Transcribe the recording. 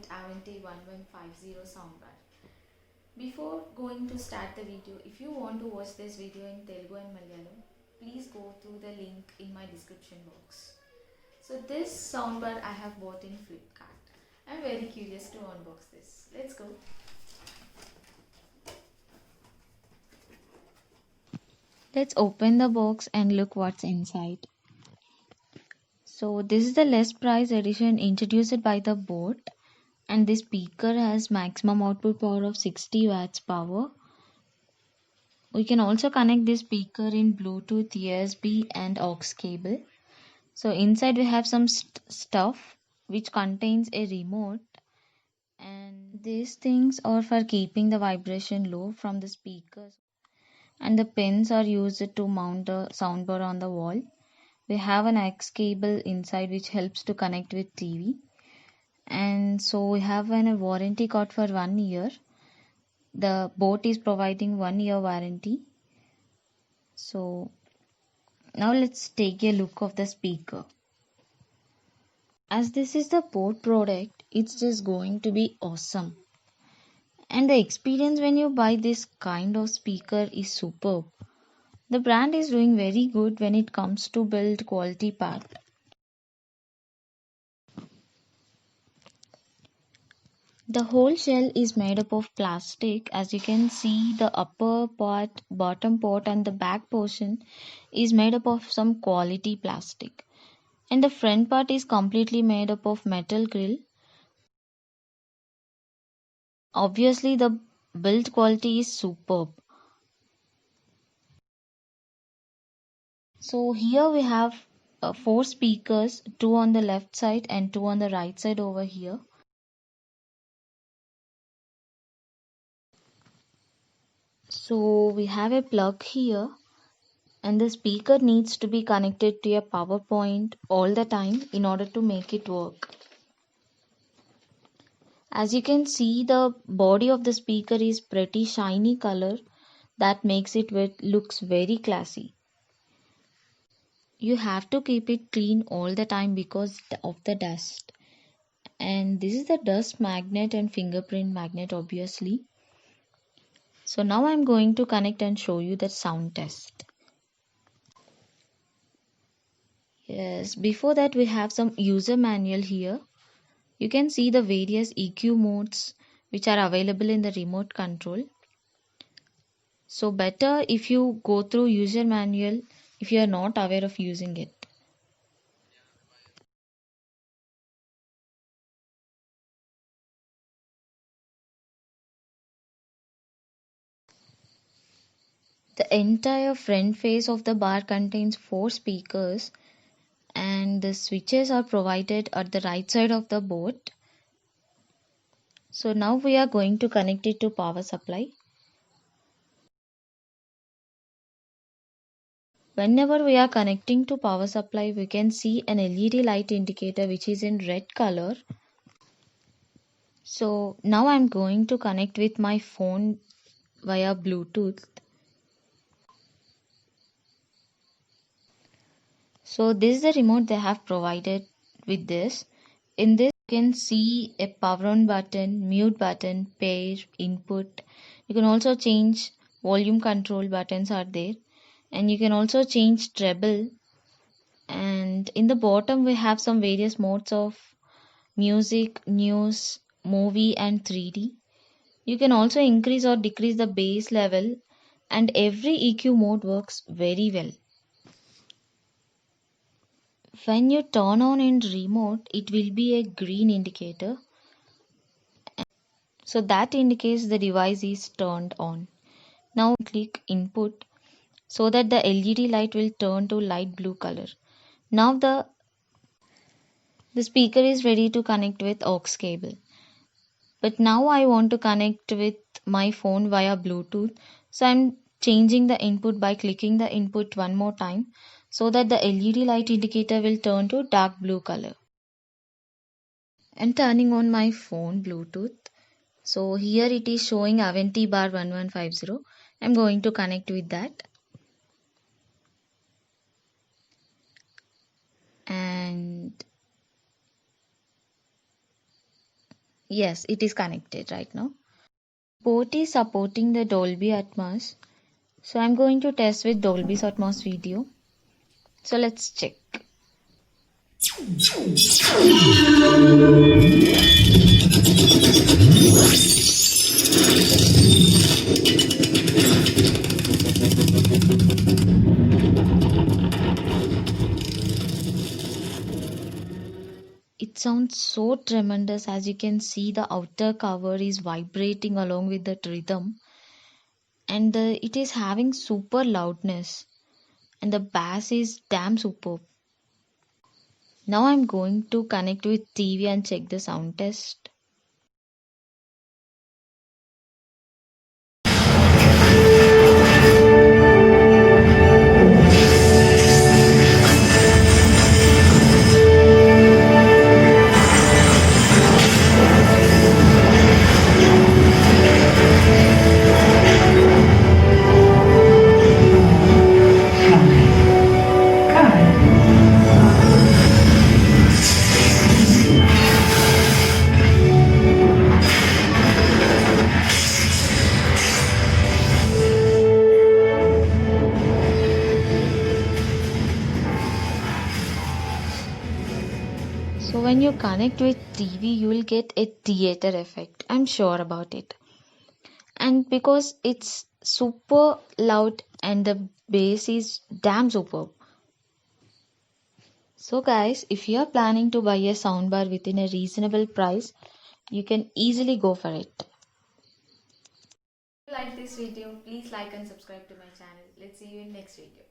Avanti 1150 soundbar. Before going to start the video, if you want to watch this video in Telugu and Malayalam, please go through the link in my description box. So this soundbar I have bought in Flipkart. I'm very curious to unbox this. Let's go. Let's open the box and look what's inside. So this is the less price edition introduced by the boat, and this speaker has maximum output power of 60 watts power. We can also connect this speaker in Bluetooth, USB and aux cable. So inside we have some stuff which contains a remote, and these things are for keeping the vibration low from the speakers, and the pins are used to mount the soundbar on the wall. We have an aux cable inside which helps to connect with TV, and so we have a warranty card for 1 year. The boat is providing 1 year warranty. So now let's take a look of the speaker. As this is the boat product, it's just going to be awesome. And the experience when you buy this kind of speaker is superb. The brand is doing very good when it comes to build quality part. The whole shell is made up of plastic. As you can see, the upper part, bottom part and the back portion is made up of some quality plastic. And the front part is completely made up of metal grill. Obviously, the build quality is superb. So here we have 4 speakers, 2 on the left side and 2 on the right side over here. So we have a plug here, and the speaker needs to be connected to a power point all the time in order to make it work. As you can see, the body of the speaker is pretty shiny color that makes it looks very classy. You have to keep it clean all the time because of the dust. And this is the dust magnet and fingerprint magnet, obviously. So now I'm going to connect and show you the sound test. Yes, before that we have some user manual here. You can see the various EQ modes which are available in the remote control. So better if you go through user manual if you are not aware of using it. The entire front face of the bar contains 4 speakers, and the switches are provided at the right side of the boat. So now we are going to connect it to power supply. Whenever we are connecting to power supply, we can see an LED light indicator which is in red color. So now I'm going to connect with my phone via Bluetooth. So this is the remote they have provided with this. In this you can see a power on button, mute button, pair, input. You can also change volume control buttons are there, and you can also change treble. And in the bottom we have some various modes of music, news, movie and 3D. You can also increase or decrease the bass level, and every EQ mode works very well. When you turn on in remote, it will be a green indicator. So that indicates the device is turned on. Now click input so that the LED light will turn to light blue color. Now the speaker is ready to connect with aux cable. But now I want to connect with my phone via Bluetooth. So I'm changing the input by clicking the input one more time so that the LED light indicator will turn to dark blue color. And turning on my phone Bluetooth. So here it is showing Avanti bar 1150. I'm going to connect with that. And Yes, it is connected right now. Boat is supporting the Dolby Atmos. So I'm going to test with Dolby Atmos video. So let's check. It sounds so tremendous. As you can see, the outer cover is vibrating along with that rhythm, and it is having super loudness, and the bass is damn superb. Now I'm going to connect with TV and check the sound test. So when you connect with TV, you will get a theater effect. I'm sure about it. And because it's super loud and the bass is damn superb. So guys, if you are planning to buy a soundbar within a reasonable price, you can easily go for it. If you like this video, please like and subscribe to my channel. Let's see you in next video.